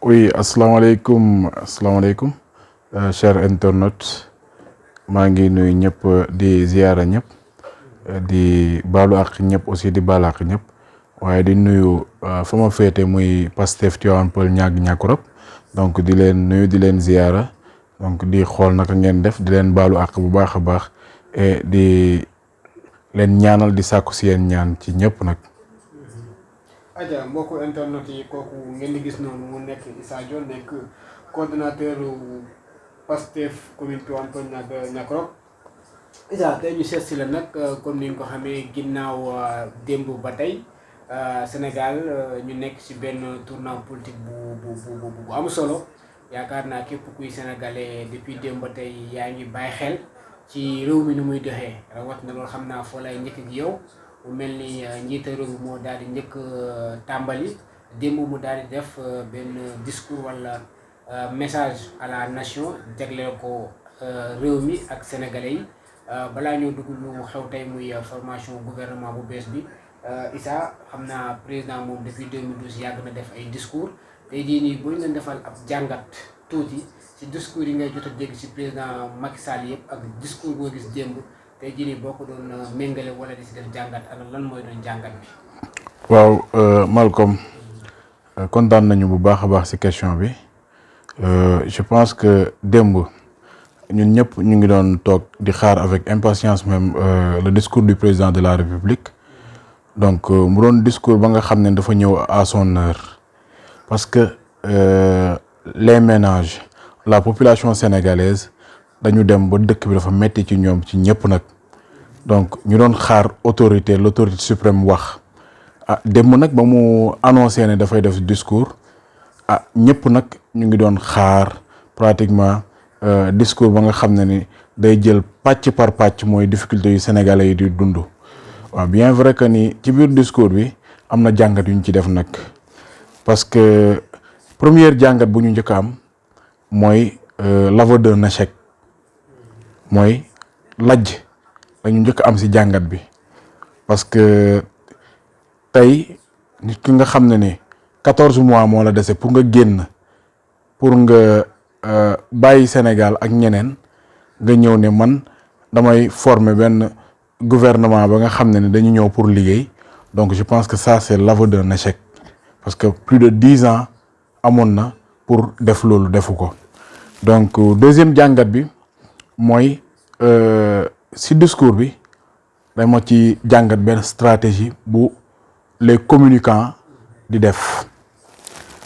Oui, asalaamaaleykum chers internautes maa ngi nuyu ñëpp di ziyaara ñëpp di baalu ak ñëpp aussi di baal ak ñëpp waaye di nuyu fa ma féete muy Pastef Tivaouane Peulh Niaga donc di leen nuyu di leen ziyaara donc di xool naka ngeen def di leen baalu ak bu baax a baax et di leen ñaanal di sàkku si yéen ñaan ci ñëpp nag. Aja mbokku internet yi kooku ngeen di gis noonu mu nekk Issa Dione nekk coordonnateur Pastef commune Tivaouane Peulh Niaga. Issa tey ñu seet si la nag comme ni nga ko xamee ginnaaw démb ba tey Sénégal ñu nekk si benn tournant politique bu am solo yaakaar naa képp kuy sénégalais depuis démb ba tey yaa ngi bàyyi xel ci réew mi ni muy doxee rawat na loolu xam naa foo lay njëkk gi yow. mu mel ni njiité réew moo daal di njëkk tàmbali démb mu daal di def benn discours wala message à la nation jagleel ko réew mi ak sénégalais yi balaa ñoo dugg lu xew tey muy formation gouvernement bu bees bi Issa xam naa président moom depuis 2012 yàgg na def ay discours tey jii nii bu ñu leen defal ab jàngat tuuti ci discours yi ngay jot a dégg ci président Macky Sall yëpp ak discours boo gis démb. tey jii nii boo ko doon méngale wala di si def jàngat ana lan mooy doon jàngat bi. waaw Malcolm kontaan nañu bu baax a baax ci question bi je pense que démb ñun ñëpp ñu ngi doon toog di xaar avec impatience même le discours du président de la République donc mu doon discours ba nga xam ne dafa ñëw à son heure parce que les ménages la population sénégalaise. dañu dem ba dëkk bi dafa metti ci ñoom ci ñëpp nag donc ñu doon xaar l'autorité suprême wax démb nag ba mu annoncé ne dafay def discours ñëpp nag ñu ngi doon xaar pratiquement discours ba nga xam ne ni day jël pàcc par pàcc mooy difficulté yu sénégalais yi di dund waaw bien vrai que ni ci biir discours bi am na jàngat yu ñu ci def nag parce que première jàngat bu ñu njëkk am mooy l'aveu d'un échec mooy lajj dañu njëkk am ci jàngat bi parce que tey nit ki nga xam ne ni 14 mois moo la dese pour nga génn pour nga bàyyi Sénégal ak ñeneen nga ñëw ne man damay former benn gouvernement ba nga xam ne ni dañu ñëw pour liggéey donc je pense que ça c'est l'aveu d'un échec parce que plus de 10 ans amoon na pour def loolu defu ko donc deuxième jàngat bi mooy ci discours bi dama ci jàngat benn stratégie bu les communicants di def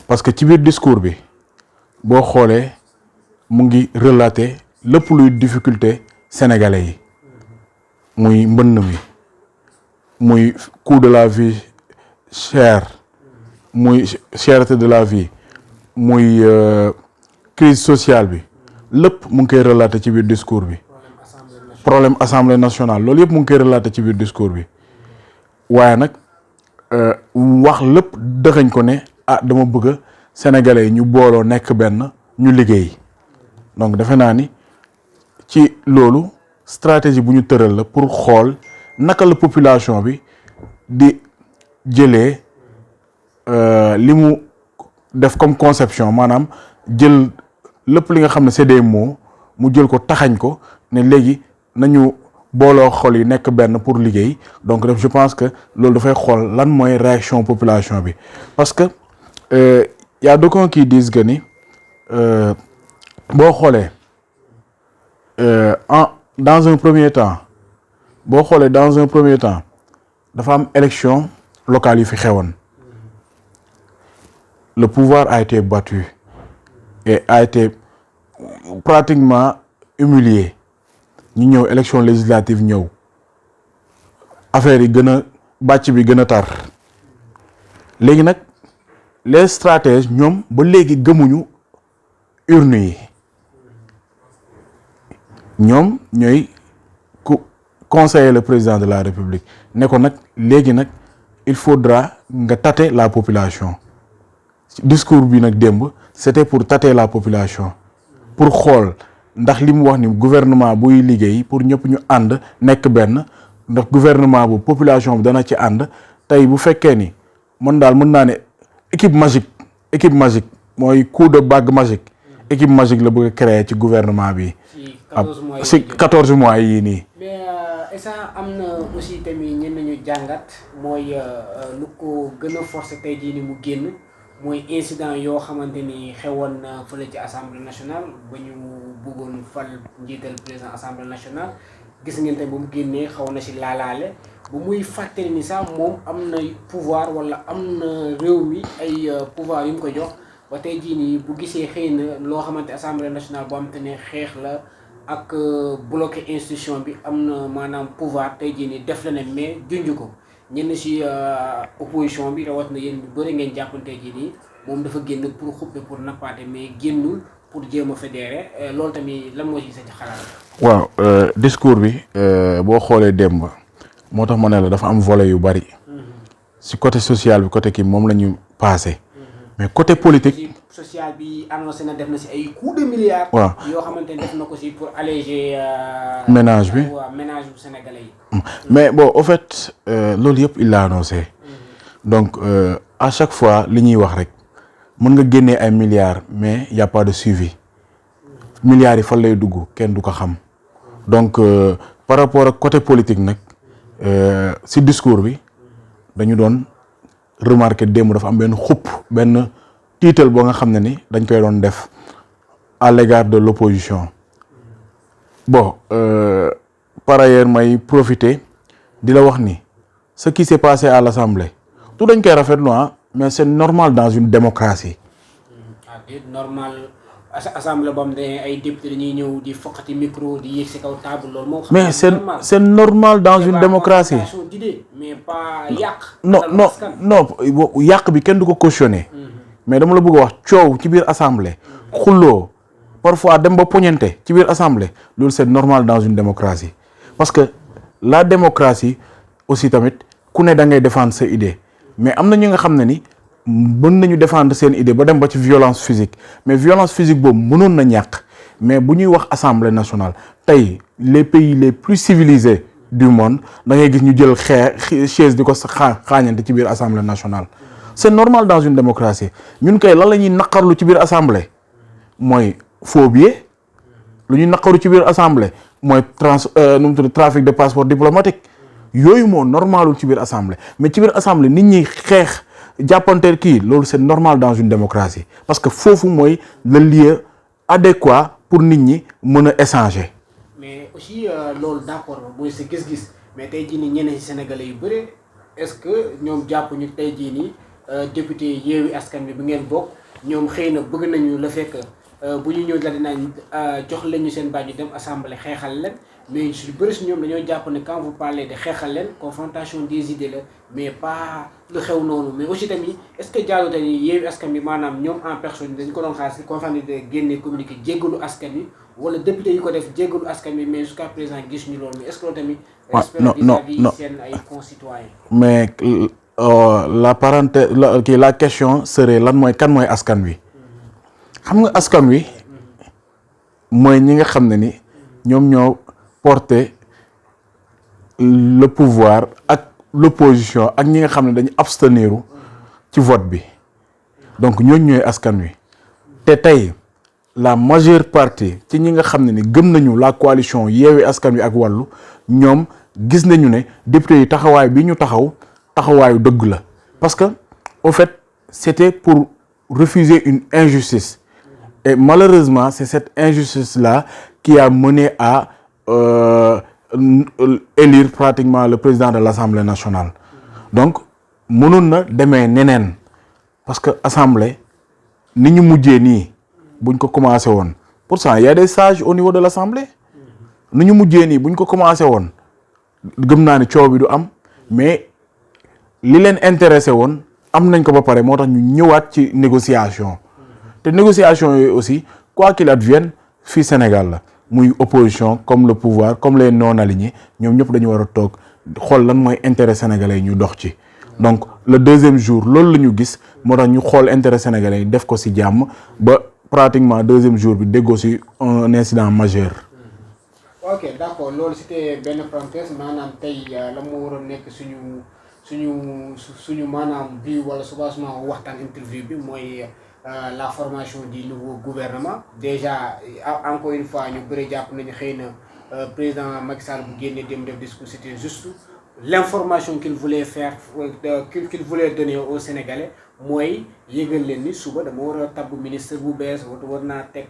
parce que ci biir discours bi boo xoolee mu ngi relater lépp luy difficulté sénégalais yi muy mbënn mi muy coût de la vie cher muy cherté de la vie muy crise sociale bi lépp mu ngi koy relater ci biir discours bi problème assemblée nationale loolu yëpp mu ngi koy relater ci biir discours bi waaye nag wax lépp dëxañ ko ne dama bëgg sénégalais yi ñu booloo nekk benn ñu liggéey donc defe naa ni ci loolu stratégie bu ñu tëral la pour xool naka la population bi di jëlee li mu def comme conception maanaam jël lépp li nga xam ne c'est des mots mu jël ko taxañ ko ne léegi nañu booloo xol yi nekk benn pour liggéey donc je pense que loolu dafay xool lan mooy réaction population bi parce que y a d'aucuns qui disent que ni boo xoolee dans un premier temps dafa am élection locale yu fi xewoon le pouvoir a été battu et a été pratiquement humilié ñu ñëw élection législative ñëw affaire yi gën a bàcc bi gën a tar léegi nag les stratèges ñoom ba léegi gëmuñu urne yi ñoom ñooy ku conseiller le président de la République ne ko nag léegi nag il faudra nga tâter la population discours bi nag démb c'était pour tâter la population pour xool ndax li mu wax ni gouvernement buy liggéey pour ñëpp ñu ànd nekk benn ndax gouvernement bu population bi dana ci ànd tey bu fekkee ni man daal mën naa ne équipe magique mooy coup de bague magique équipe magique la bëgg a créer ci gouvernement bi. ci 14 mois yii nii. mais est-ce que am na aussi tamit ñenn ñu jàngat mooy lu ko gën a forcer tey jii ni mu génn mooy incident yoo xamante ni xewoon na fële ci assemblée nationale ba ñu bëggoon fal njiital président assemblée nationale gis ngeen te bu mu génnee xaw na ci laalaale bu muy fàttali ni sax moom am na pouvoir wala am na réew mi ay pouvoir yu mu ko jox ba tey jii nii bu gisee xëy na loo xamante assemblée nationale boo xamante ne xeex la ak bloqué institution bi am na maanaam pouvoir tey jii nii def la ne mais junj ko ñenn ci opposition bi rawat na yéen ñu bëri ngeen jàppante jii nii moom dafa génn pour xuppe pour nappaate mais génnul pour jéem a fédéré loolu tamit lan moo ci sa ci xalaat. waaw discours bi boo xoolee démb moo tax ma ne la dafa am volet yu bari si côté social bi côté kii moom la ñu passé mais côté politique. social bi annoncé na def na ci ay coups de milliards. waaw yoo xamante ne def na ko ci pour alléger. ménage bi ménage bu sénégalais yi. mais bon au fait loolu yëpp il l'a annoncé donc à chaque fois li ñuy wax rek mën nga génnee ay milliards mais y a pas de suivi milliards yi fan lay dugg kenn du ko xam donc par rapport ak côté politique nag ci discours bi dañu doon remarquer démb dafa am benn xupp benn tiital boo nga xam ne ni dañ koy doon def à l'égard de l'opposition bon par ailleurs may profiter di la wax ni ce qui s'est passé à l'Assemblée tout dañ koy rafetlu mais c'est normal dans une démocratie. normal assemblée boo xam ne ay député dañuy ñëw di foqati micro di yéeg ci kaw table loolu moo. mais c'est normal dans une démocratie. mais pas yàq. non yàq bi kenn du ko cautionner. mais dama la bëgg a wax coow ci biir assemblée. xulloo parfois dem ba poñante ci biir assemblée loolu c'est normal dans une démocratie parce que la démocratie aussi tamit ku ne da ngay défendre sa idée mais am na ñu nga xam ne ni mën nañu défendre seen idée ba dem ba ci violence physique mais violence physique boobu mënoon na ñàkk mais bu ñuy wax assemblée nationale tey les pays les plus civilisés du monde da ngay gis ñu jël chaise di ko xaañante ci biir assemblée nationale. c'est normal dans une démocratie ñun kay lan la ñuy naqarlu ci biir assemblée mooy faux billets lu ñuy naqaru ci biir assemblée mooy trafic de passeport diplomatique yooyu moo normalul ci biir assemblée mais ci biir assemblée nit ñi xeex jàppante kii loolu c'est normal dans une démocratie parce que foofu mooy le lieu adéquat pour nit ñi mën a échanger. mais aussi loolu d'accord mooy sa gis-gis mais tey jii nii ñeneen ci sénégalais yu bëri est-ce que ñoom jàpp ñu tey jii nii député Yewwi Askan Wi bi ngeen bokk ñoom xëy na bëgg nañu la fekk bu ñu ñëw la dinañ jox leen ñu seen baat ñu dem assemblée xeexal leen mais su bëri si ñoom dañoo jàpp ne quand vous parlez de xeexal leen confrontation des idées la mais pas lu xew noonu mais aussi tamit est-ce que jaaru tamit Yewwi Askan Wi maanaam ñoom en personne dañu ko doon xaar si conférence de génne communiqué jéggalu askan wi wala député yi ko def jéggalu askan wi mais jusqu'à présent gis ñu loolu mais est-ce que loolu tamit. non seen ay concitoyens. mais la parenthèse la question serait lan mooy kan mooy askan wi xam nga askan wi mooy ñi nga xam ne ni ñoom ñoo porter le pouvoir ak l'opposition ak ñi nga xam ne dañu abstenir ci vote bi donc ñooñu ñooy askan wi te tey la majeure partie ci ñi nga xam ne ni gëm nañu la coalition Yewwi Askan Wi ak Wallu ñoom gis nañu ne député yi taxawaay bi ñu taxawaayu dëgg la parce que au fait c'était pour refuser une injustice et malheureusement c'est cette injustice là qui a mené à élire pratiquement le président de l'Assemblée nationale donc mënoon na demee neneen parce que assemblée ni ñu mujjee nii buñ ko commencé woon pourtant il y a des sages au niveau de l'Assemblée ni ñu mujjee nii buñ ko commencé woon gëm naa ni coow bi du am mais li leen intéressé woon am nañ ko ba pare moo tax ñu ñëwaat ci négociation te négociation yooyu aussi quoi qu'il advienne fii Sénégal la muy opposition comme le pouvoir comme les non alignés ñoom ñëpp dañu war a toog xool lan mooy intérêt sénégalais yi ñu dox ci donc le deuxième jour loolu la ñu gis moo tax ñu xool intérêt sénégalais yi def ko ci jàmm ba pratiquement deuxième jour bi déggoo ci un incident majeur. ok d'accord loolu c'était benn parenthèse maanaam tey la moo waroon nekk suñu maanaam bi wala soubassement waxtaan interview bi mooy la formation du nouveau gouvernement déjà encore une fois ñu bëri jàpp nañu xëy na président Macky Sall bu génnee dem def discours c'était juste l'information qu'il voulait faire qu'il voulait donner aux Sénégalais mooy yëgal leen ni suba dama war a tabb ministre bu bees war naa teg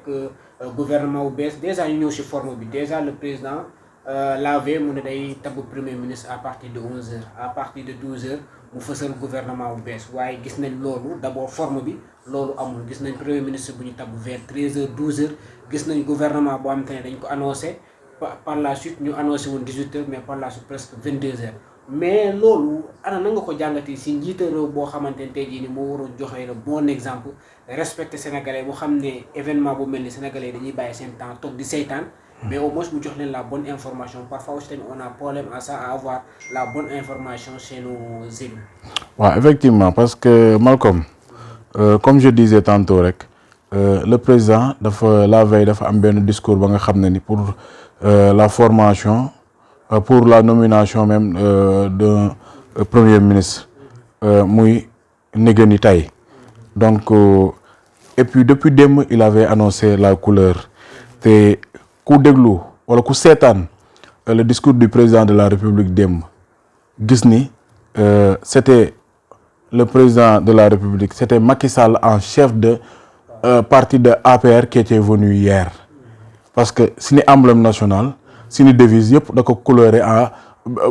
gouvernement bu bees déjà ñu ñëw ci forme bi déjà le président la veille mu ne day tabb premier ministre à partir de 11h à partir de 12h mu fësal gouvernement bu bees waaye gis nañ loolu d'abord forme bi loolu amul gis nañ premier ministre bu ñu tabb vers 13h 12h gis nañ gouvernement boo xam te ne dañ ko annoncé par la suite ñu annoncé woon 18h mais par la suite presque 22h mais loolu ana na nga ko jàngatee ci njiita réew boo xamante ne tey jii ni moo war a joxe le bon exemple respecter sénégalais mu xam ne événement bu mel ni sénégalais dañuy bàyyi seen temps toog di seytaan mais au moins mu jox leen la bonne information parfois aussi tamit on a problème à ça à avoir la bonne information chez nos élus. waaw effectivement parce que Malcolm comme je disais tantôt rek le président dafa la veille dafa am benn discours ba nga xam ne ni pour la formation pour la nomination même d'un premier ministre muy négani tey donc et puis depuis démb il avait annoncé la couleur te ku déglu wala ku seetaan le discours du président de la République démb gis ni c'était le président de la République c'était Macky Sall en chef de parti de APR qui était venu hier parce que suñu emblème national suñu devise yëpp da ko coloré en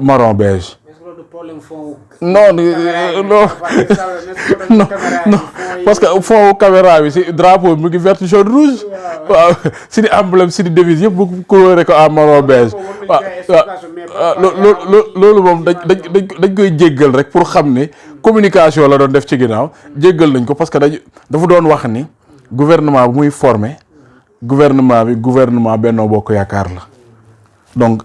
marron beige. non parce que fond caméra bi si drapeau bi mu ngi vert jaune rouge waaw suñu emblème suñu devise yëpp bu coloré ko en marron beige waaw loolu moom dañ koy jéggal rek pour xam ne communication la doon def ci ginnaaw jéggal nañ ko parce que dafa doon wax ni gouvernement bu muy formé gouvernement bi gouvernement Benno Bokk Yaakaar la donc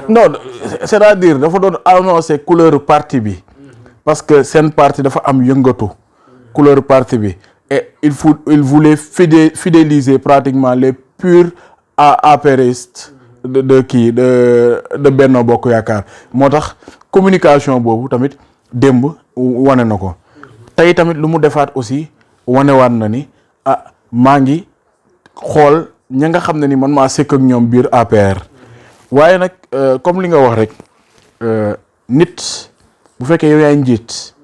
non c'est-à-dire dafa doon annoncer couleur parti bi parce que seen parti dafa am yëngatu couleur parti bi et il voulait fidéliser pratiquement les purs apéristes de Benno Bokk Yaakaar moo tax communication boobu tamit démb wane na ko tey tamit lu mu defaat aussi wanewaat na ni maa ngi xool ña nga xam ne ni man maa sekk ak ñoom biir APR waaye nag comme li nga wax rek nit bu fekkee yow yaay njiit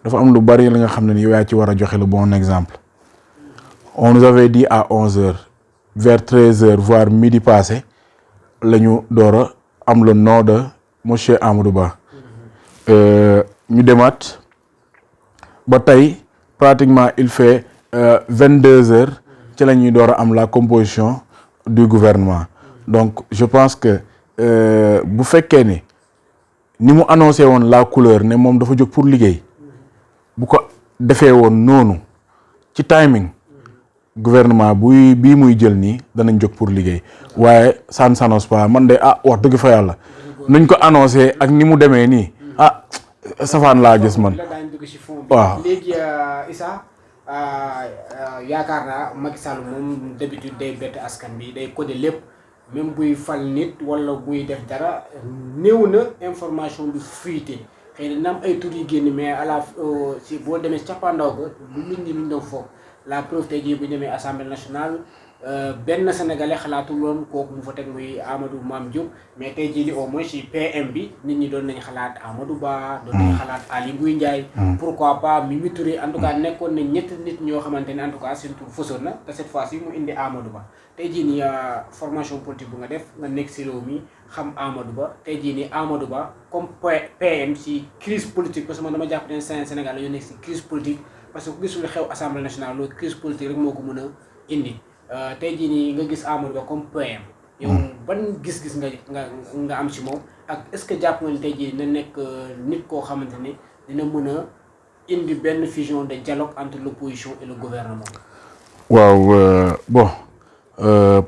dafa am lu bari la nga xam ne ni yow yaa ci war a joxe le bon exemple on nous avait dit à 11h vers 13h voire midi passé la ñu door a am le nom de monsieur Amadou Ba ñu demaat ba tey pratiquement il fait 22h ci la ñuy door a am la composition du gouvernement donc je pense que bu fekkee ni mu annoncé woon la couleur ne moom dafa jóg pour liggéey bu ko defee woon noonu ci timing gouvernement bii muy jël nii danañ jóg pour liggéey waaye ça ne s'annonce pas man de wax dëgg fa yàlla nuñ ko annoncé ak ni mu demee nii safaan laa gis man waaw léegi Issa yaakaar naa Macky Sall moom d'habitude day bett askan bi day codé lépp même buy fal nit wala buy def dara néew na information bi fuité xëy na dina am ay tur yu génn mais à la si boo demee cappaandaw ga lu nit ñi luñ doon foog la preuve tey jii bu ñu demee assemblée nationale benn sénégalais xalaatul woon kooku mu fa teg muy Amadou Mame Diop mais tey jii au moins ci PM bi nit ñi doon nañ xalaat Amadou Ba doon nañ xalaat Aly Ngouille Ndiaye pourquoi pas Mimi Touré en tout cas nekkoon na ñetti nit ñoo xamante ne en tout cas seen tur fësoon na te cette fois ci mu indi Amadou Ba tey jii nii formation politique bu nga def nga nekk ci réew mi xam Amadou Ba tey jii nii Amadou Ba comme PM ci crise politique parce que man dama jàpp ne Sénégal la ñu nekk ci crise politique parce que ku gisul xew assemblée nationale loolu crise politique rek moo ko mën a indi tey jii nii nga gis Amadou Ba comme PM yow ban gis-gis nga am ci moom ak est-ce que jàpp nga ni tey jii dina nekk nit koo xamante ni dina mën a indi benn fusion de dialogue entre l'opposition et le gouvernement. waaw bon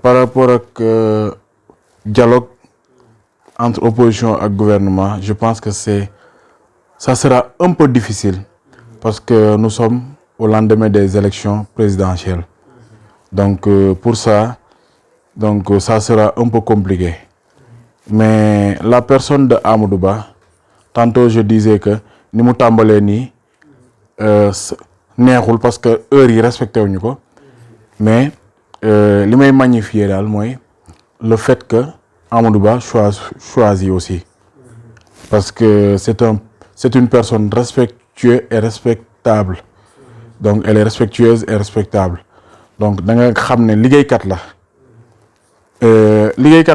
par rapport ak dialogue entre opposition ak gouvernement je pense que ça sera un peu difficile parce que nous sommes au lendemain des élections présidentielles donc pour ça donc ça sera un peu compliqué mais la personne de Amadou Ba tantôt je disais que ni mu tàmbalee nii neexul parce que heure yi respecté wuñu ko mais li may magnifier daal mooy le fait que Amadou Ba choisi aussi parce que c'est une personne respectueuse et respectable donc elle est respectueuse et respectable donc da nga xam ne liggéeykat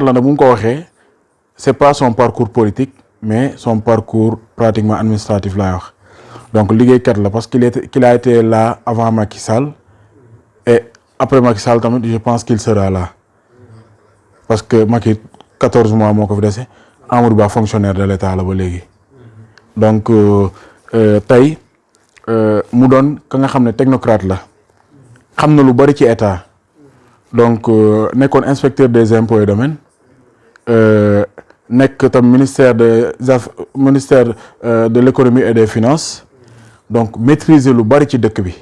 la nag bu mu ko waxee c'est pas son parcours politique mais son parcours pratiquement administratif laay wax donc liggéeykat la parce qu'il a été là avant Macky Sall et après Macky Sall tamit je pense qu'il sera là parce que Macky 14 mois moo ko fi dese Amadou Ba fonctionnaire de l'État la ba léegi donc tey mu doon ka nga xam ne technocrate la xam na lu bari ci état donc nekkoon inspecteur des impôts et domaines nekk tam ministère de l'économie et des finances donc maîtriser lu bari ci dëkk bi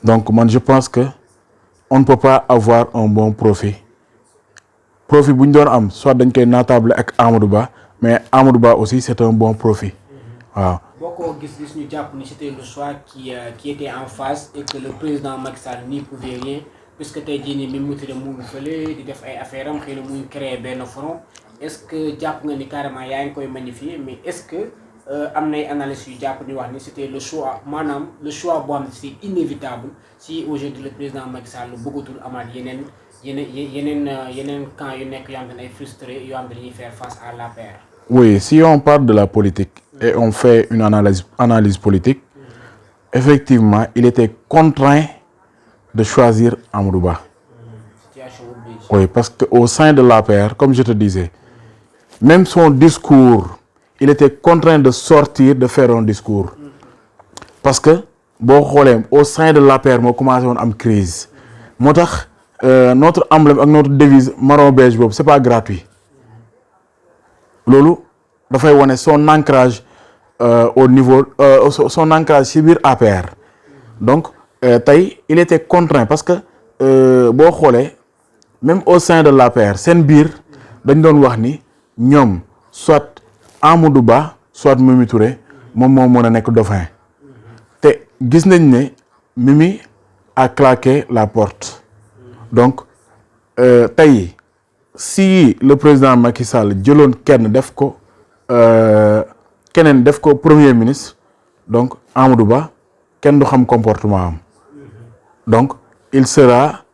donc man je pense que on ne peut pas avoir un bon profit bu ñu doon am soit dañ koy naatable ak Amadou Ba mais Amadou Ba aussi c'est un bon profit waaw. boo ko gis ñu jàpp ni c'était le choix qui était en face et que le président Macky Sall n'y pouvait rien puisque tey jii nii Mimi Touré mu ngi fële di def ay affaire am xëy na muy créer benn front est-ce que jàpp nga ni carrément yaa ngi koy magnifier mais est-ce que am nay analyse yu jàpp ni wax ni c'était le choix maanaam le choix boo xam ne c'est inévitable si aujourd'hui le président Macky Sall bëggatul amaat yeneen camp yu nekk yoo xam ne ay frustrés yoo xam ne dañuy faire face à l'APR. Oui, si on parle de la politique et on fait une analyse politique, effectivement, il était contraint de choisir Amadou Ba. Oui, parce qu'au sein de l'APR, comme je te disais, même son discours, il était contraint de sortir, de faire un discours. Parce que, au sein de l'APR, on a commencé à avoir une crise. Notre emblème et notre devise marron beige, c'est pas gratuit. Lolo, dafay wone son ancrage au niveau son ancrage ci biir APR donc il était contraint parce que boo xoolee même au sein de l'APR seen biir dañ doon wax ni ñoom soit Amadou Ba soit Mimi Touré moom moo mën a nekk dauphin te gis nañ ne Mimi a claqué la porte donc si le président Macky Sall jëloon keneen def ko premier ministre donc Amadou Ba kenn du xam comportement am donc il sera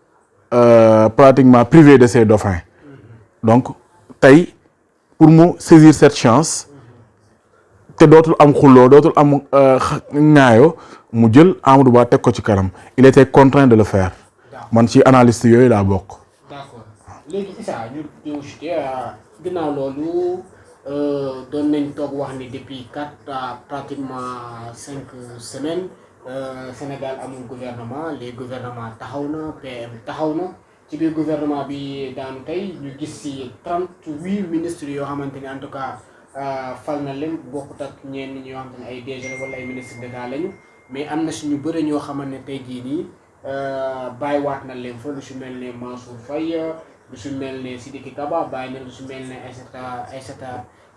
pratiquement privé de ses dauphins donc tey pour mu saisir cette chance te dootul am xulloo dootul am ŋaayoo mu jël Amadou Ba teg ko ci kanam il était contraint de le faire man ci analyste yooyu laa bokk. léegi Issa ñu ñëw ci ginnaaw loolu doon nañ toog wax ni depuis 4 à pratiquement 5 semaines Sénégal amul gouvernement les gouvernements taxaw na PM taxaw na ci biir gouvernement bi daanu tey ñu gis ci 38 ministres yoo xamante ni en tout cas fal na leen bokkut ak ñenn ñi yoo xamante ne ay DG wala ay ministres d'État lañu mais am na si ñu bëri ñoo xamante ne tey jii nii bàyyiwaat na leen fa lu si mel ne Mansour Faye lu si mel ne Sidiki Kaba bàyyi na lu si mel ne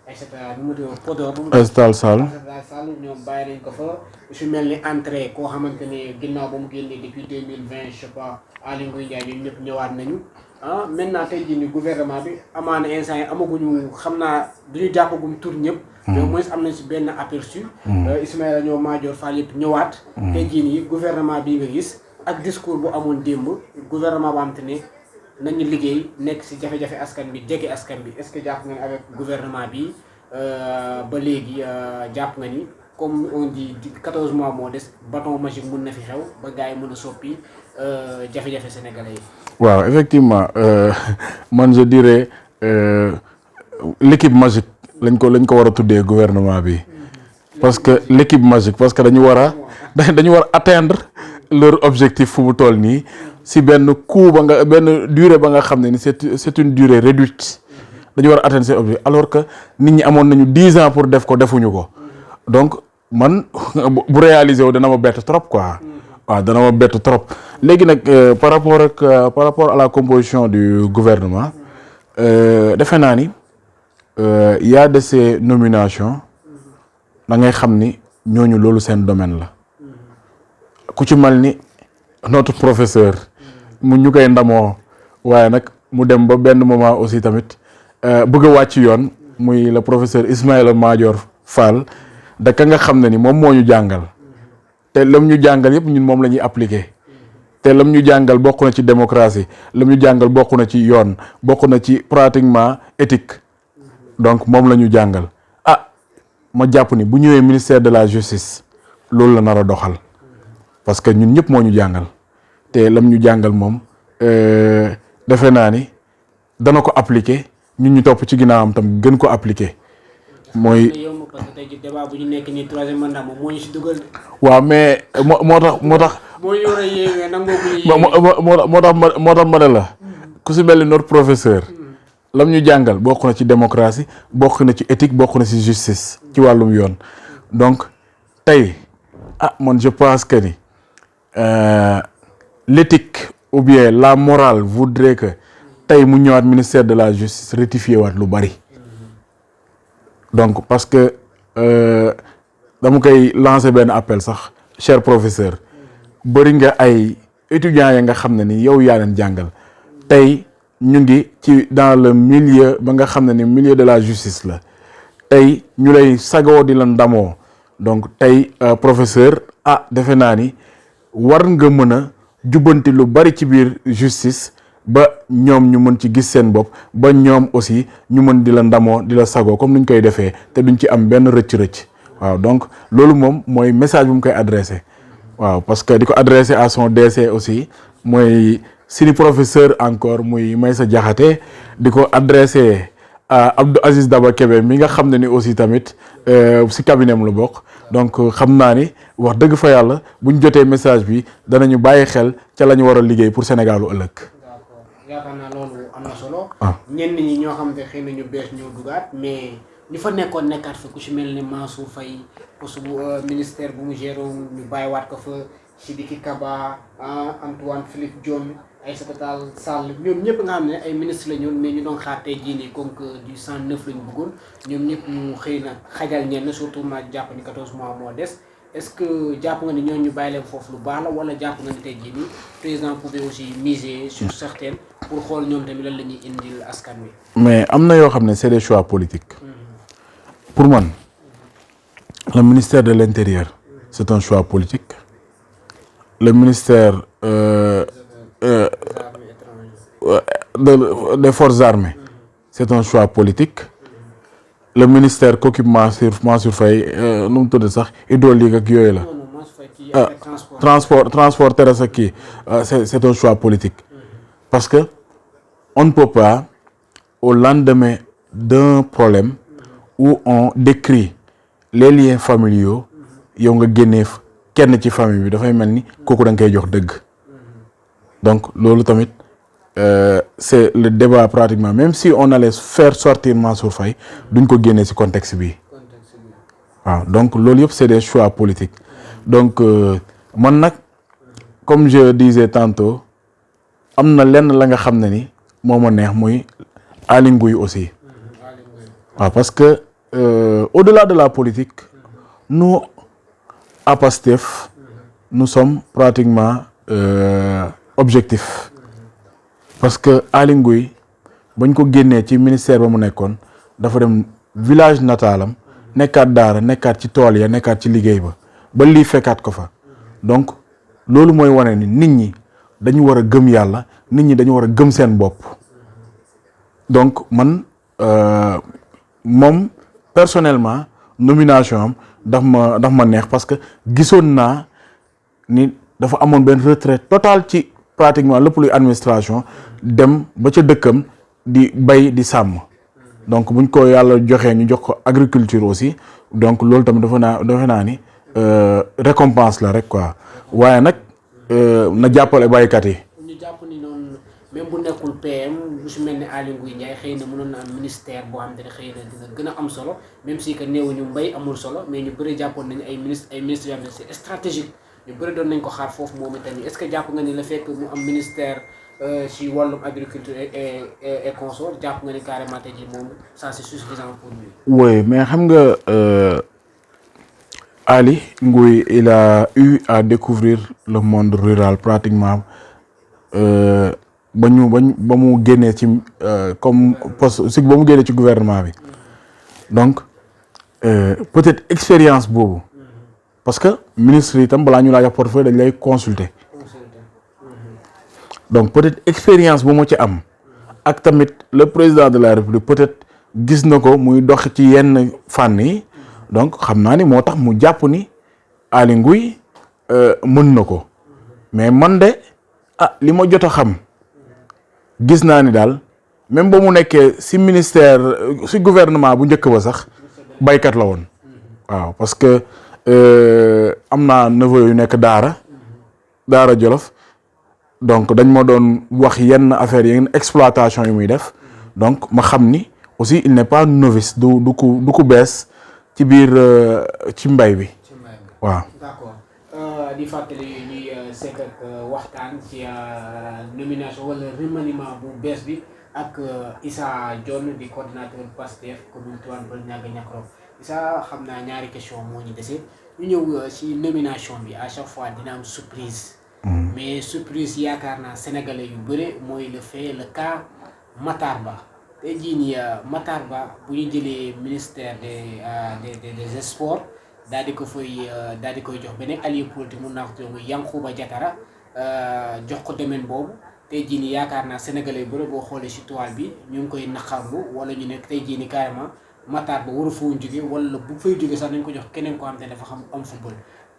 Aïssata nu mu tudd Podor. Aïssata Sall ñoom bàyyi nañ ko fa lu si mel ni entrée koo xamante ne ginnaaw ba mu génnee depuis 2020 je sais pas Aly Ngouille Ndiaye ñun ñëpp ñëwaat nañu maintenant tey jii ni gouvernement bi amaana instant yi amaguñu xam naa duñu jàppagum tur ñëpp. mais au moins am nañ si benn aperçu. Ismaïla ñoo Madior Fall yëpp ñëwaat. tey jii nii gouvernement bii nga gis ak discours bu amoon démb gouvernement ba am te ne. nañu liggéey nekk ci jafe-jafe askan bi jege askan bi est-ce que jàpp nga ni avec gouvernement bi ba léegi jàpp nga ni comme on dit 14 mois moo des bâton magique mun na fi xew ba gars yi mën a soppi jafe-jafe sénégalais yi. waaw effectivement man je dirais l'équipe magique lañ ko war a tuddee gouvernement bi parce que l'équipe magique parce que dañu war a atteindre leur objectif fu mu toll nii. si benn coût benn durée ba nga xam ne ni c'est une durée réduite dañu war a atteindre ces objectifs alors que nit ñi amoon nañu 10 ans pour def ko defuñu ko donc man bu réaliser wu dana ma bett trop quoi waaw dana ma bett trop léegi nag par rapport à la composition du gouvernement defe naa ni y a de ces nominations da ngay xam ni ñooñu loolu seen domaine la ku ci mel ni notre professeur mu ñu koy ndamoo waaye nag mu dem ba benn moment aussi tamit bëgg a wàcc yoon muy le professeur Ismaïla Madior Fall da ka nga xam ne ni moom moo ñu jàngal te lam ñu jàngal yëpp ñun moom la ñuy appliquer te lam ñu jàngal bokk na ci démocratie lam ñu jàngal bokk na ci yoon bokk na ci pratiquement éthique donc moom la ñu jàngal ma jàpp ni bu ñëwee ministère de la justice loolu la nar a doxal parce que ñun ñëpp moo ñu jàngal te lam ñu jàngal moom defe naa ni dana ko appliquer ñun ñu topp ci ginnaawam tam gën ko appliquer mooy. parce que tey jii débat bu ñu nekk nii troisième mandat moom moo ñu si dugal. waaw mais moo tax. moo ñu war a yéewee nangoo ko yéewee. moo tax ma ne la ku si mel ni notre professeur. lam ñu jàngal bokk na ci démocratie bokk na ci éthique bokk na ci justice ci wàllum yoon donc tey man je pense que ni l'éthique ou bien la morale voudrait que tey mu ñëwaat ministère de la justice rectifier waat lu bari donc parce que dama koy lancer benn appel sax cher professeur bëri nga ay étudiants yi nga xam ne ni yow yaa leen jàngal tey ñu ngi ci dans le milieu ba nga xam ne ni milieu de la justice la tey ñu lay sagoo di la ndamoo donc tey professeur defe naa ni war nga mën a jubbanti lu bari ci biir justice ba ñoom ñu mën ci gis seen bopp ba ñoom aussi ñu mën di la ndamoo di la sagoo comme nuñ koy defee te duñ ci am benn rëcc-rëcc waaw donc loolu moom mooy message bu mu koy adressé waaw parce que di ko adressé à son DC aussi mooy sini professeur encore muy Maysa Diakhaté di ko adressé à Abdou Aziz Daba Kébé mi nga xam ne ni aussi tamit si cabinet am la bokk donc xam naa ni wax dëgg fa yàlla bu ñu jotee message bi danañu bàyyi xel ca la ñu war a liggéey pour Sénégalu ëllëg. d'accord yaakaar naa loolu am na solo. ñenn ñi ñoo xam ne xëy na ñu bees ñoo dugaat mais ñu fa nekkoon nekkaat fa ku ci mel ni Mansour Faye poste bu ministère bu mu géré ñu bàyyiwaat ko fa Sidiki Kaba Antoine Philippe Diome. Aïssata Tall Sall ñoom ñëpp nga xam ne ay ministre la ñoon mais ñu doon xaar tey jii nii comme que du 109 la ñu bëggoon ñoom ñëpp ñu xëy na xajal ñenn surtout ma jàpp ni 14 mois moo des est-ce que jàpp nga ni ñooñu ñu bàyyi leen foofu lu baax la wala jàpp nga ni tey jii nii président pouvait aussi miser sur certaines pour xool ñoom tamit lan la ñuy indil askan wi. mais am na yoo xam ne c'est des choix politiques. Pour man le ministère de l'Intérieur c'est un choix politique. Le ministère des forces armées c'est un choix politique. Le ministère qu'occupe Mansour Faye nu mu tudd sax hydraulique ak yooyu la transport terrestre kii c'est un choix politique parce que on ne peut pas au lendemain d'un problème où on décrit les liens familiaux yow nga génnee kenn ci famille bi dafay mel ni kooku da nga koy jox dëgg donc loolu tamit c'est le débat pratiquement même si on allait faire sortir Mansour Faye duñ ko génnee ci contexte bi waaw donc loolu yëpp c'est des choix politiques donc man nag comme je disais tantôt am na lenn la nga xam ne ni moo ma neex muy Aly Ngouille aussi waaw parce que au-delà de la politique nous à Pastef nous sommes pratiquement objectifs parce que Aly Ngouille bañ ko génnee ci ministère ba mu nekkoon dafa dem village natalam nekkaat daara nekkaat ci tool ya nekkaat ci liggéey ba lii fekkaat ko fa donc loolu mooy wane ni nit ñi dañu war a gëm yàlla nit ñi dañu war a gëm seen bopp donc man moom personnellement nomination am daf ma neex parce que gisoon naa ni dafa amoon benn retrait total ci pratiquement lépp luy administration dem ba ca dëkkam di bay di sàmm donc buñ ko yàlla joxee ñu jox ko agriculture aussi donc loolu tamit defe naa ni récompense la rek quoi waaye nag na jàppale baykat yi. ñu jàpp ni noonu même bu nekkul PM lu si mel ni Aly Ngouille Ndiaye xëy na mënoon na am ministère boo xam te ne xëy na dina gën a am solo même si que néewuñu mbay amul solo mais ñu bëri jàppoon nañu ay ministres yoo xam ne c'est stratégique ñu bëri doon nañ ko xaar foofu moom itamit est-ce que jàpp nga ni la fekk mu am ministère si wàllum agriculture et consort jàpp nga ni carrément tey jii moom ça c'est suffisant pour lui. oui mais xam nga Ali Ngouille il a eu à découvrir le monde rural pratiquement ba mu génnee ci comme poste si ba mu génnee ci gouvernement bi donc peut-être expérience boobu parce que ministre yi tam balaa ñu laa jox portefeuille dañ lay consulter donc peut-être expérience bu mu ci am ak tamit le président de la République peut-être gis na ko muy dox ci yenn fànn yi donc xam naa ni moo tax mu jàpp ni Aly Ngouille mën na ko mais man de li ma jot a xam gis naa ni daal même ba mu nekkee ci ministère ci gouvernement bu njëkk ba sax baykat la woon waaw parce que am naa neveu yu nekk Daara Jolof donc dañ ma doon wax yenn affaires yenn exploitation yu muy def donc ma xam ni aussi il n'est pas novice du ku bees ci biir ci mbay bi waaw. d'accord di fàttali ñuy sekk ak waxtaan ci nomination wala remaniement bu bees bi ak Issa Dione di coordinateur Pastef commune Tivaouane Peulh Niaga Niakhar Issa xam naa ñaari question moo ñu dese ñu ñëw ci nomination bi à chaque fois dina am surprise. mais surprise yaakaar naa sénégalais yu bëre mooy le cas Matar Ba tey jii nii Matar Ba bu ñu jëlee ministère des sports daal di ko fay daal di koy jox beneen allié politique mun naa ko tudd muy Yankhoba Diattara jox ko domaine boobu tey jii nii yaakaar naa sénégalais yu bëre boo xoolee ci toile bi ñu ngi koy naqarlu wala ñu nekk tey jii nii carrément Matar Ba waru fa woon jóge wala bu fay jóge sax nañ ko jox keneen koo xam te ne dafa xam am football.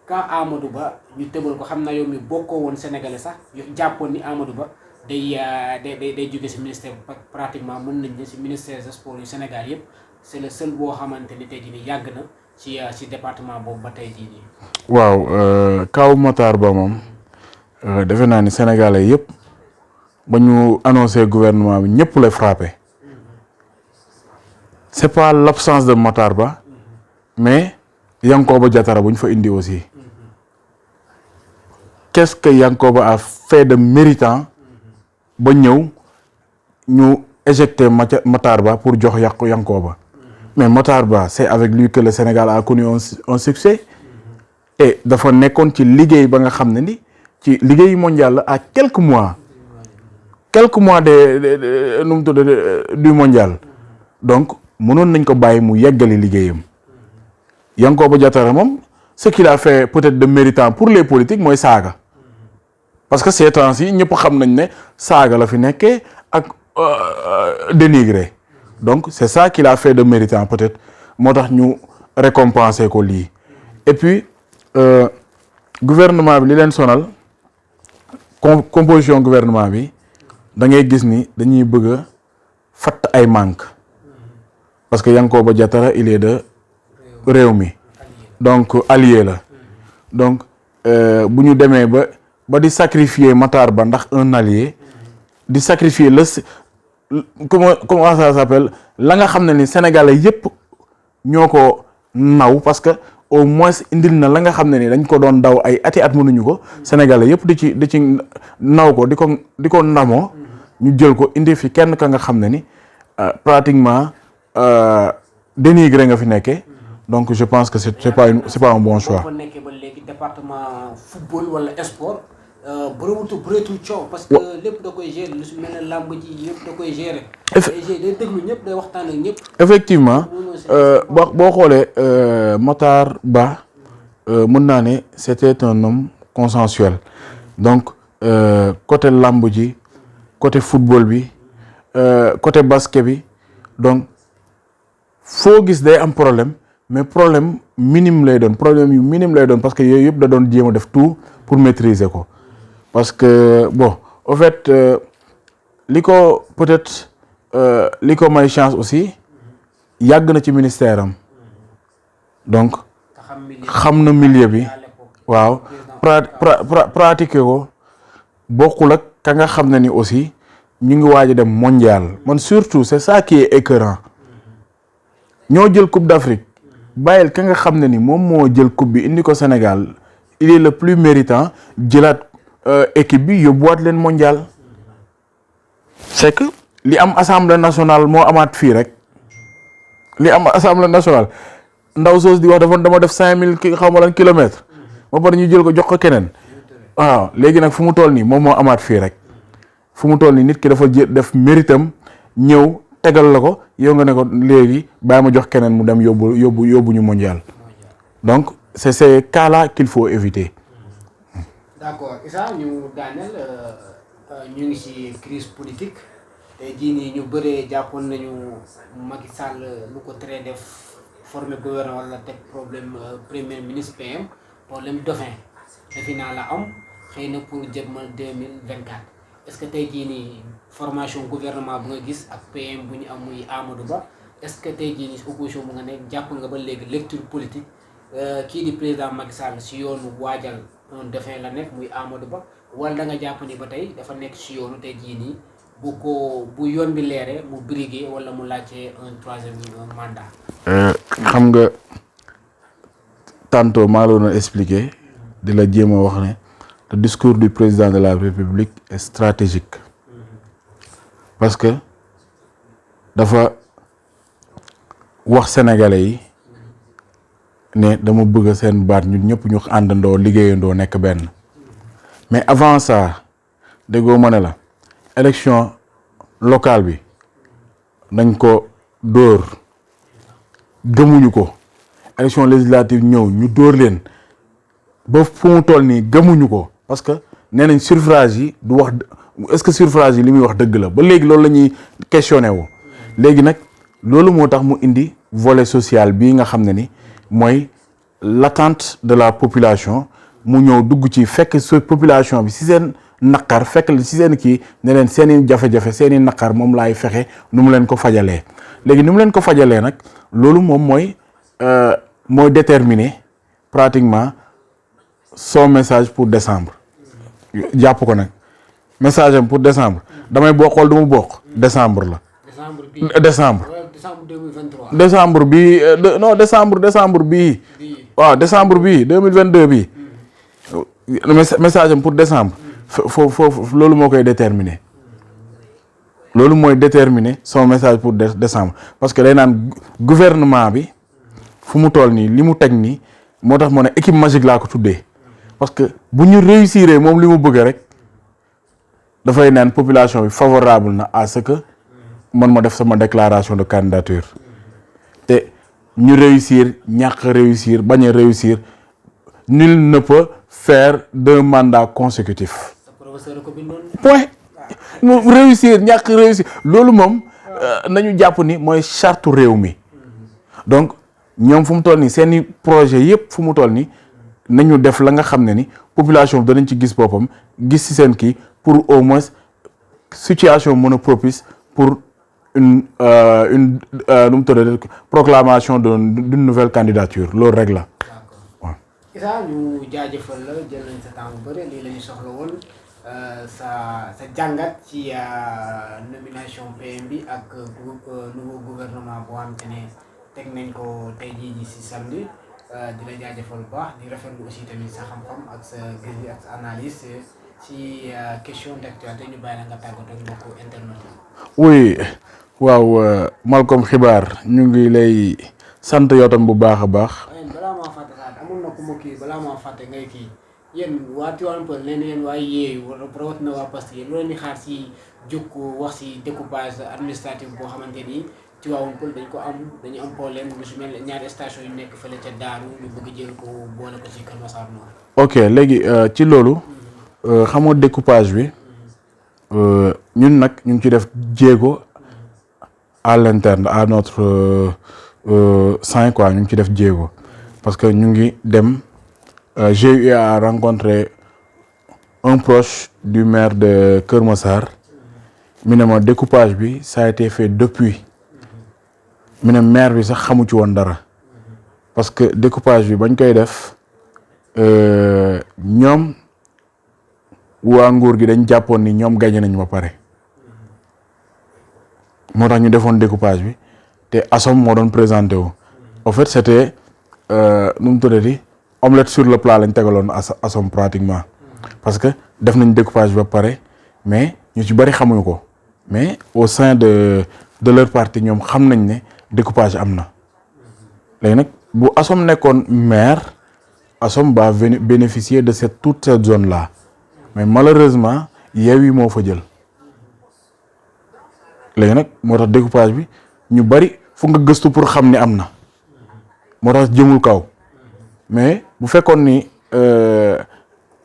quand Amadou Ba ñu tëbal ko xam naa yow mi bokkoo woon sénégalais sax jàppoon ni Amadou Ba day jóge ci ministère pratiquement mën nañ ne ci ministère des sports yu Sénégal yëpp c'est le seul boo xamante ni tey jii nii yàgg na ci département boobu ba tey jii nii. waaw kaw Matar Ba moom defe naa ni sénégalais yëpp ba ñu annoncé gouvernement bi ñëpp lay frappé c'est pas l'absence de Matar Ba mais Yankhoba Diattara bu ñu fa indi aussi. Qu'est-ce que Yankhoba a fait de méritant ba ñëw ñu éjecter Matar Ba pour jox Yankhoba mais Matar Ba c'est avec lui que le Sénégal a connu un succès et dafa nekkoon ci liggéey ba nga xam ne ni ci liggéey mondial la à quelques mois de nu mu tudd du mondial donc mënoon nañ ko bàyyi mu yeggali liggéeyam Yankhoba Diattara moom ce qu'il a fait peut-être de méritant pour les politiques mooy saaga parce que ces temps-ci ñëpp xam nañ ne saaga la fi nekkee ak dénigrer donc c'est ça qu'il a fait de méritant peut-être moo tax ñu récompenser ko lii et puis gouvernement bi li leen sonal composition gouvernement bi da ngay gis ni dañuy bëgg a fatt ay manque parce que Yankhoba Diattara il est de réew mi donc allié la donc bu ñu demee ba di sacrifier Matar Ba ndax un allié di sacrifier comment ça s'appelle la nga xam ne ni sénégalais yépp ñoo ko naw parce que au moins indil na la nga xam ne ni dañ ko doon daw ay ati at mënuñu ko sénégalais yépp di ci naw ko di ko ndamoo ñu jël ko indi fi kenn ka nga xam ne ni pratiquement dénigré nga fi nekkee donc je pense que c'est pas un bon choix. boo ko nekkee ba léegi département football wala sport bëreetul coow parce que lépp da koy gérer lu si mel ne làmb ji lépp da koy gérer. day déglu ñëpp day waxtaan ak ñëpp. effectivement boo xoolee Matar Ba mën naa ne c'était un homme consensuel donc côté làmb ji côté football bi côté basket bi donc foo gis day am problème. mais problème minime lay doon problème yu minime lay doon parce que yooyu yëpp da doon jéem a def tout pour maîtriser ko parce que bon au fait li ko peut-être li ko may chance aussi yàgg na ci ministère am donc xam na milieu bi waaw pratiquer ko bokkul ak ka nga xam ne ni aussi ñu ngi waaj a dem mondial man surtout c'est ça qui est écœurant ñoo jël Coupe d'Afrique bàyyil ka nga xam ne ni moom moo jël coupe bi indi ko Sénégal il est le plus méritant jëlaat équipe bi yóbbuwaat leen mondial c'est que li am assemblée nationale moo amaat fii rek li am assemblée nationale ndaw soos di wax dama def 5000 xaw ma lan kilomètres ba pare ñu jël ko jox ko keneen waaw léegi nag fu mu toll nii moom moo amaat fii rek fu mu toll nii nit ki dafa def méritam ñëw tegal la ko yow nga ne ko léegi bàyyi ma jox keneen mu dem yóbbu ñu mondial donc c'est ces cas-là qu'il faut éviter. D'accord Issa ñu daaneel ñu ngi ci crise politique tey jii nii ñu bëree jàppoon nañu Macky Sall lu ko tere def former gouvernement wala teg problème premier ministre PM problème dauphin defi naa la am xëy na pour jëmmal 2024 est-ce que tey jii nii formation gouvernement bu nga gis ak PM bu ñu am muy Amadou Ba est-ce que tey jii nii opposition bu nga nekk jàpp nga ba léegi lecture politique kii di président Macky Sall si yoonu waajal un dauphin la nekk muy Amadou Ba wala da nga jàpp ni ba tey dafa nekk si yoonu tey jii nii bu yoon bi leeree mu briguer wala mu laajte un troisième mandat. xam nga tantôt maa la doon expliquer di la jéem a wax ne le discours du président de la République est stratégique parce que dafa wax sénégalais yi ne dama bëgg seen baat ñun ñëpp ñu àndandoo liggéeyandoo nekk benn mais avant ça déggoo ma ne la élection locale bi nañ ko dóor gëmuñu ko élection législative ñëw ñu dóor leen ba fu mu toll nii gëmuñu ko parce que nee nañ suffrage yi du wax est-ce que suffrage yi li muy wax dëgg la ba léegi loolu la ñuy questionné wu léegi nag loolu moo tax mu indi volet social bii nga xam ne ni mooy l'attente de la population mu ñëw dugg ci fekk sa population bi ci seen naqar fekk ci seen kii ne leen seeni jafe-jafe seeni naqar moom laay fexe nu mu leen ko fajalee léegi ni mu leen ko fajalee nag loolu moom mooy déterminer pratiquement son message pour décembre jàpp ko nag message am pour décembre damay bokk xool du mu bokk décembre la. décembre 2023. décembre bii non décembre bii waaw décembre bii 2022 bii message am pour décembre foofu loolu moo koy déterminer loolu mooy déterminer son message pour décembre parce que day naan gouvernement bi fu mu toll nii li mu teg nii moo tax moo ne équipe magique laa ko tuddee parce que bu ñu réussir moom li mu bëgg rek dafay naan population bi favorable na à ce que man ma def sama déclaration de candidature te ñu réussir ñàkk réussir bañ a réussir nul ne peut faire 2 mandats consécutifs. point réussir ñàkk réussir loolu moom nañu jàpp ni mooy charte réew mi donc ñoom fu mu toll nii seeni projet yëpp fu mu toll nii nañu def la nga xam ne ni population bi danañ ci gis boppam gis ci seen kii pour au moins situation mën a propice pour une nu mu tuddee proclamation d'une nouvelle candidature loolu rek la. waaw. Issa ñu jaajëfal la jël nañ sa temps bu bëri lii la ñu soxla woon sa jàngat ci nomination PM bi ak nouveau gouvernement boo xam te ne teg nañ ko tey jii ji si samedi di la jaajëfal bu baax di rafetlu aussi tamit sa xam-xam ak sa gis ak sa analyse ci question d'actualité ñu bàyyi la nga tàggatoo ak mbokku internet yi. oui waaw Malcolm Xibaar ñu ngi lay sant yow tam bu baax a baax. balaa maa fàtte sax amul na ku ma kii balaa maa fàtte ngay kii yéen waa Tivaouane Peulh nee na yéen waa Yewwi rawatina waa Pastef yéen loolu ni xaar si jóg wax si découpage administratif boo xamante ni Tivaouane Peulh dañu am problème lu si mel ñaari station yu nekk fële ca Daaru ñu bëgg jël ko boole ko ci Kër Massar Nord. ok léegi ci loolu xam nga découpage bi ñun nag ñu ngi ci def jéego à l'interne à notre sein quoi ñu ngi ci def jéego parce que ñu ngi dem j'ai eu à rencontrer un proche du maire de Kër Massar mi ne ma découpage bi ça a été fait depuis mi ne maire bi sax xamu ci woon dara parce que découpage bi bañ koy def ñoom waa nguur gi dañ jàppoon ni ñoom gagné nañu ba pare moo tax ñu defoon découpage bi te ASSOM moo doon présenté wu en fait c'était nu mu tuddati omelette sur le plat lañ tegaloon ASSOM pratiquement parce que def nañ découpage bi ba pare mais ñu ci bari xamuñu ko mais au sein de leur parti ñoom xam nañ ne découpage am na léegi nag bu Assom nekkoon maire Assom va bénéficier de toute cette zone là mais malheureusement Yewwi moo fa jël léegi nag moo tax découpage bi ñu bari fu nga gëstu pour xam ni am na moo tax jëmul kaw mais bu fekkoon ni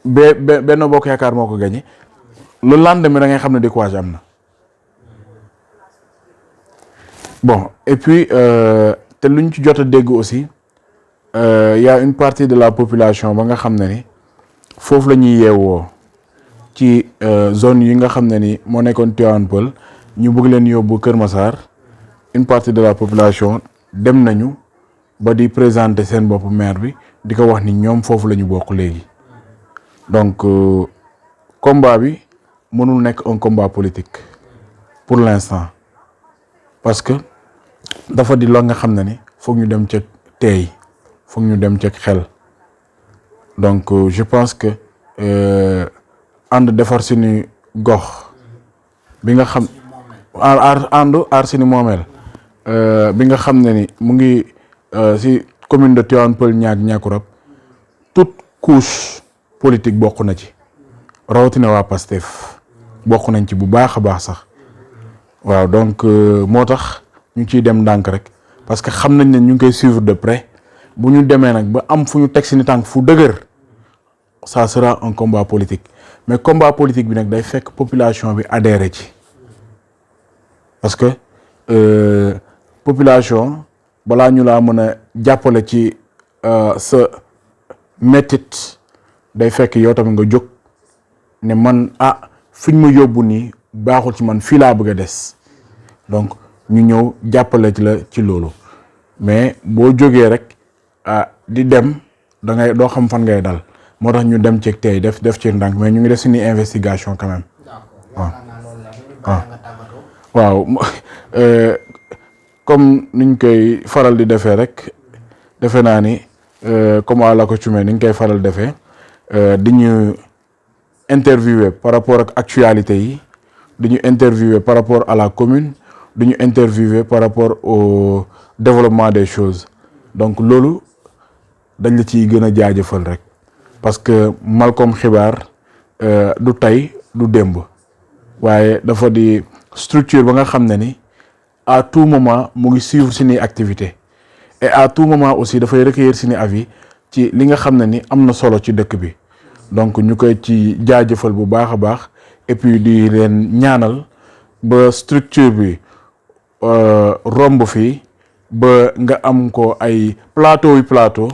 Benno Bokk Yaakaar moo ko gagné le lendemain da ngay xam ne découpage am na bon et puis te luñ ci jot a dégg aussi y a une partie de la population ba nga xam ne ni foofu la ñuy yeewoo ci zone yi nga xam ne ni moo nekkoon Tivaouane Peulh ñu bëgg leen yóbbu Kër Massar une partie de la population dem nañu ba di présenter seen bopp maire bi di ko wax ni ñoom foofu la ñu bokk léegi donc combat bi mënul nekk un combat politique pour l'instant parce que dafa di loo nga xam ne ni foog ñu dem ca teey foog ñu dem ca xel donc je pense que ànd defar suñu gox bi nga xam aar suñu moomeel bi nga xam ne ni mu ngi si commune de Tivaouane Peulh Niakoulrab toute couche politique bokk na ci rawatina waa Pastef bokk nañ ci bu baax a baax sax waaw donc moo tax ñu ciy dem ndànk rek parce que xam nañ ne ñu ngi koy suivre de près bu ñu demee nag ba am fu ñu teg si ni tànk fu dëgër ça sera un combat politique mais combat politique bi nag day fekk population bi adhéré ci parce que population balaa ñu laa mën a jàppale ci sa mettit day fekk yow tamit nga jóg ne man fiñ ma yóbbu nii baaxul ci man fii laa bëgg a des donc ñu ñëw jàppale ci la ci loolu mais boo jógee rek di dem da ngay doo xam fan ngay dal moo tax ñu dem ci tey def ci ndànk mais ñu ngi def suñu investigation quand même. waaw comme niñ koy faral di defee rek defe naa ni comme à l'accoutumée niñ koy faral defee di ñu interviewer par rapport ak actualité yi di ñu interviewer par rapport à la commune di ñu interviewer par rapport au développement des choses donc loolu dañ la ciy gën a jaajëfal rek parce que Malcom Xibaar du tey du démb waaye dafa di structure ba nga xam ne ni à tout moment mu ngi suivre suñuy activité et à tout moment aussi dafay recueillir suñu avis ci li nga xam ne ni am na solo ci dëkk bi donc ñu koy ci jaajëfal bu baax a baax et puis di leen ñaanal ba structure bi romb fii ba nga am ko ay plateau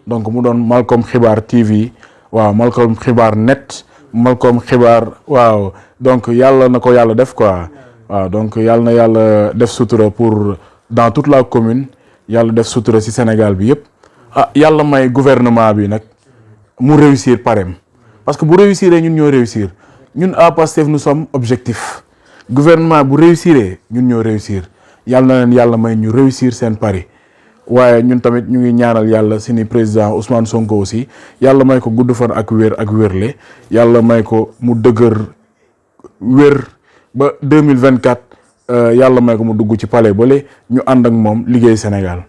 donc mu doon Malcom Xibaar TV waaw Malcom Xibaar net Malcom Xibaar waaw donc yàlla na ko yàlla def quoi waaw donc yàlla na yàlla def sutura pour dans toute la commune yàlla def sutura ci Sénégal bi yëpp yàlla may gouvernement bi nag mu réussir parem parce que bu réussir ñun ñoo réussir ñun à Pastef nous sommes objectifs gouvernement bu réussir ñun ñoo réussir yàlla na leen yàlla may ñu réussir seen pari waaye ñun tamit ñu ngi ñaanal yàlla suñu président Ousmane Sonko aussi yàlla may ko gudd fan ak wér ak wérle yàlla may ko mu dëgër wér ba 2024 yàlla may ko mu dugg ci palais bale ñu ànd ak moom liggéey Sénégal